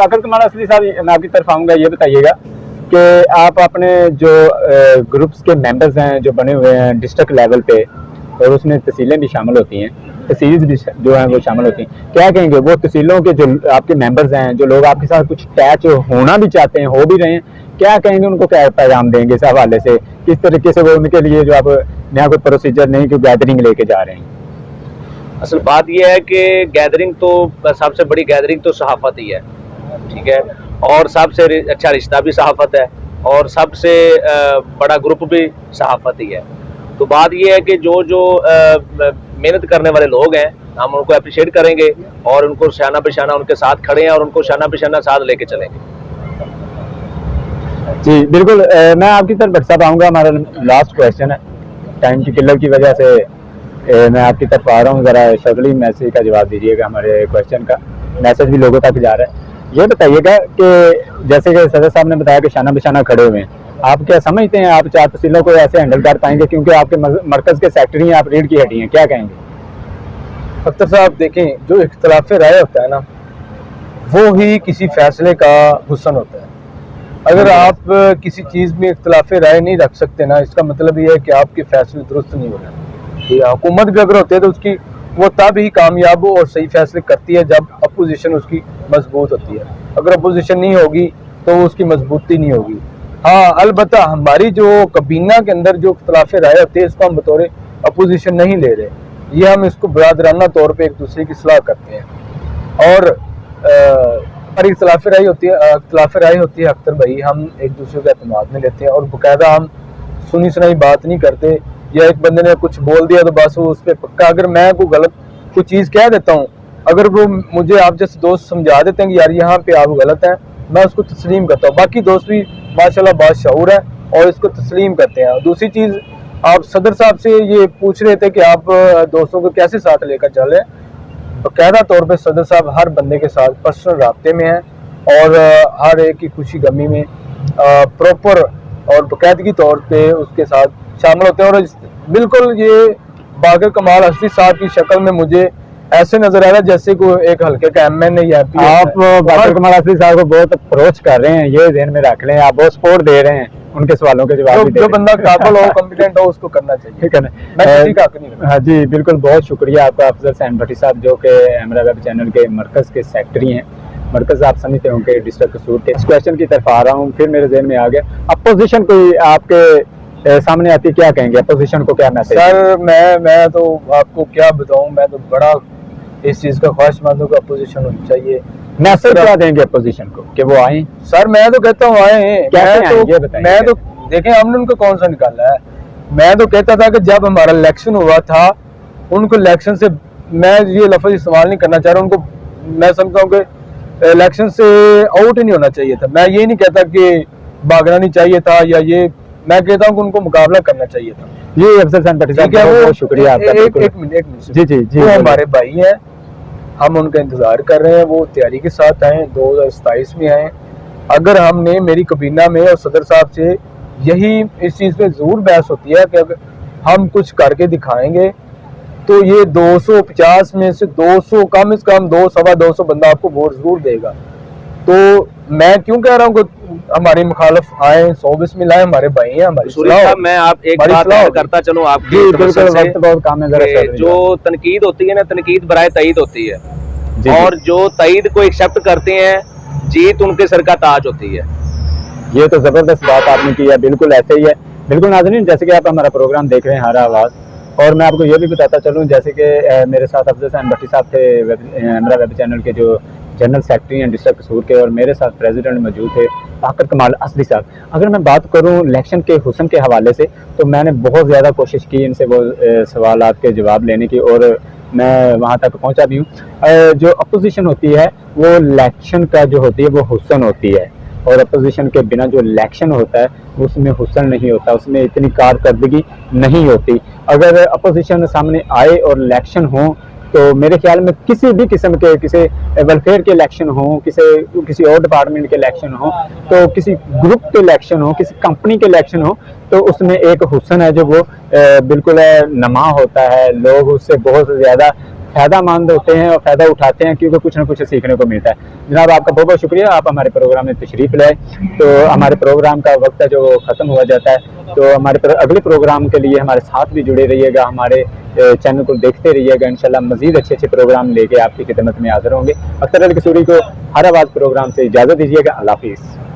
ताकत कमाल असली साहब, मैं आपकी तरफ आऊँगा, ये बताइएगा कि आप अपने जो ग्रुप्स के मेंबर्स हैं जो बने हुए हैं डिस्ट्रिक्ट लेवल पे, और उसमें तहसीलें भी शामिल होती हैं, तहसील भी जो हैं वो शामिल होती हैं, क्या कहेंगे वो तहसीलों के जो आपके मेंबर्स हैं, जो लोग आपके साथ कुछ अटैच होना भी चाहते हैं, हो भी रहे हैं, क्या कहेंगे उनको, क्या पैगाम देंगे इस हवाले से, किस तरीके से वो उनके लिए जो आप नया कोई प्रोसीजर नहीं कि गैदरिंग लेके जा रहे हैं? असल बात यह है कि गैदरिंग तो सबसे बड़ी गैदरिंग तो सहाफ़त ही है, ठीक है, और सबसे अच्छा रिश्ता भी सहाफ़त है, और सबसे बड़ा ग्रुप भी सहाफ़त ही है। तो बात यह है कि जो मेहनत करने वाले लोग हैं हम उनको अप्रिशिएट करेंगे और उनको शाना पेशाना उनके साथ खड़े हैं और उनको शाना पेशाना साथ लेके चलेंगे। जी बिल्कुल, मैं आपकी तरफ भट्ट साहब आऊँगा, हमारा लास्ट क्वेश्चन है, टाइम की किल्लत की वजह से मैं आपकी तरफ आ रहा हूँ, ज़रा शक्ली मैसेज का जवाब दीजिएगा, हमारे क्वेश्चन का मैसेज भी लोगों तक जा रहा है। ये बताइएगा कि जैसे कि सदर साहब ने बताया कि शाना बिशाना खड़े हुए हैं, आप क्या समझते हैं आप 4 तहसीलों को ऐसे हैंडल कर पाएंगे, क्योंकि आपके मरकज़ के सेक्रेटरी हैं, आप रीढ़ की हड्डी हैं, क्या कहेंगे? अख्तर साहब देखें, जो इख्तलाफ राय होता है ना, वो ही किसी फैसले का हुस्न होता है। अगर आप किसी चीज़ में इख्तलाफ राय नहीं रख सकते ना, इसका मतलब ये है कि आपके फैसले दुरुस्त नहीं हो रहे। हुकूमत भी अगर होती है तो उसकी वो तब ही कामयाब और सही फैसले करती है जब अपोजिशन उसकी मजबूत होती है। अगर अपोजिशन नहीं होगी तो उसकी मजबूती नहीं होगी। हाँ, अलबत्ता हमारी जो कबीना के अंदर जो इख्तलाफ राय होती है, इसको हम बतौर अपोजिशन नहीं ले रहे, ये हम इसको बरादराना तौर पे एक दूसरे की सलाह करते हैं। और हमारी इख्तलाफ राय होती है अख्तर भाई, हम एक दूसरे का एतमाद में लेते हैं और बाकायदा हम सुनी सुनाई बात नहीं करते, या एक बंदे ने कुछ बोल दिया तो बस वो उस पर पक्का। अगर मैं कोई गलत कोई चीज़ कह देता हूँ, अगर वो मुझे आप जैसे दोस्त समझा देते हैं कि यार यहाँ पे आप गलत हैं, मैं उसको तस्लीम करता हूँ। बाकी दोस्त भी माशाल्लाह बाशऊर है और इसको तस्लीम करते हैं। दूसरी चीज़, आप सदर साहब से ये पूछ रहे थे कि आप दोस्तों को कैसे साथ लेकर चल रहे हैं। बाकायदा तौर पर सदर साहब हर बंदे के साथ पर्सनल राब्ते में हैं और हर एक की खुशी गमी में प्रॉपर और बाकायदगी तौर पे उसके साथ शामिल होते हैं। और बिल्कुल ये बागर कमाल असली साहब की शक्ल में मुझे ऐसे नजर आ रहा है जैसे कोई एक हल्के का एमएनए या एमपी। आप बागर कमाल असली साहब को बहुत अप्रोच कर रहे हैं, ये ध्यान में रख लें, आप बहुत सपोर्ट दे रहे हैं, उनके सवालों के जवाब भी दे रहे हैं। जो बंदा काबिल हो, कॉम्पिटेंट हो, उसको करना चाहिए, ठीक है ना? मैं किसी का हक नहीं करता। हाँ जी बिल्कुल, बहुत शुक्रिया आपका अफजल सैन भट्टी साहब, जो कि हमरा वेब चैनल के मरकज़ के सेक्रेटरी हैं। मरकज़ आप समझते होंगे डिस्ट्रिक्ट कसूर के। इस क्वेश्चन की तरफ आ रहा हूँ, फिर मेरे जहन में आ गया, अपोजिशन कोई आपके सामने आती, क्या कहेंगे अपोजिशन को, क्या मैसेज? सर मैं तो आपको क्या बताऊं, मैं तो बड़ा इस चीज़ का ख्वाहिशमंद हूं कि अपोजिशन होनी चाहिए। मैसेज क्या देंगे अपोजिशन को कि वो आए? सर मैं तो कहता हूँ आए, मैं तो देखें हमने उनको कौन सा निकाला है। मैं तो कहता था कि जब हमारा इलेक्शन हुआ था, उनको इलेक्शन से, मैं ये लफ्ज़ इस्तेमाल नहीं करना चाह रहा, उनको मैं समझता हूँ कि इलेक्शन से आउट ही नहीं होना चाहिए था। मैं ये नहीं कहता कि भागना नहीं चाहिए था, या ये मैं कहता हूँ कि उनको मुकाबला करना चाहिए था। जी अफजल सैन भट्टी साहब, बहुत शुक्रिया आपका। एक मिनट जी जी जी, वो हमारे भाई हैं, हम उनका इंतजार कर रहे हैं, वो तैयारी के साथ आए, 2027 में आए। अगर हमने मेरी कबीना में और सदर साहब से यही इस चीज़ पे जरूर बहस होती है कि अगर हम कुछ करके दिखाएंगे तो ये 250 में से 200 कम से कम 200-225 बंदा आपको वोट जरूर देगा। तो मैं क्यों कह रहा हूँ कि हमारे मुखालिफ आए, 120 में लाए, हमारे भाई हैं, हमारी सूर्य, मैं आप एक बात ऐड करता चलूं आपकी, वक्त बहुत काम है, जरा जो तनकीद होती है ना, तनकीद बराए तईद होती है, और जो तईद को एक्सेप्ट करते हैं, जीत उनके सर का ताज होती है। ये तो जबरदस्त बात आपने की है, बिल्कुल ऐसे ही है। बिल्कुल नाज़रीन, जैसे कि आप हमारा प्रोग्राम देख रहे हैं हर आवाज़, और मैं आपको ये भी बताता चलूँ, जैसे कि मेरे साथ अफजल सैन भट्टी साहब थे, हमरा वेब चैनल के जो जनरल सेक्रेटरी हैं डिस्ट्रिक्ट कसूर के, और मेरे साथ प्रेसिडेंट मौजूद थे ताकत कमाल असली साहब। अगर मैं बात करूं इलेक्शन के हुस्न के हवाले से, तो मैंने बहुत ज़्यादा कोशिश की इनसे वो सवालात के जवाब लेने की, और मैं वहां तक पहुंचा भी हूं। जो अपोजिशन होती है वो इलेक्शन का जो होती है वो हुस्न होती है, और अपोजिशन के बिना जो इलेक्शन होता है उसमें हुस्न नहीं होता, उसमें इतनी कारकर्दगी नहीं होती। अगर अपोजिशन सामने आए और इलेक्शन हो, तो मेरे ख्याल में किसी भी किस्म के, किसी वेलफेयर के इलेक्शन हो, किसी और डिपार्टमेंट के इलेक्शन हो, तो किसी ग्रुप के इलेक्शन हो, किसी कंपनी के इलेक्शन हो, तो उसमें एक हुस्न है जो वो बिल्कुल नमा होता है, लोग उससे बहुत ज़्यादा फ़ायदामंद होते हैं और फ़ायदा उठाते हैं, क्योंकि कुछ ना कुछ सीखने को मिलता है। जनाब आपका बहुत बहुत शुक्रिया, आप हमारे प्रोग्राम में तशरीफ़ लाए। तो हमारे प्रोग्राम का वक्त है जो ख़त्म हुआ जाता है, तो हमारे अगले प्रोग्राम के लिए हमारे साथ भी जुड़े रहिएगा, हमारे चैनल को देखते रहिएगा। इंशाल्लाह मज़ीद अच्छे अच्छे प्रोग्राम लेके आपकी खिदमत में हाज़िर होंगे। अख्तर अली कसूरी को हर आवाज़ प्रोग्राम से इजाज़त दीजिएगा। अल्लाह हाफ़िज़।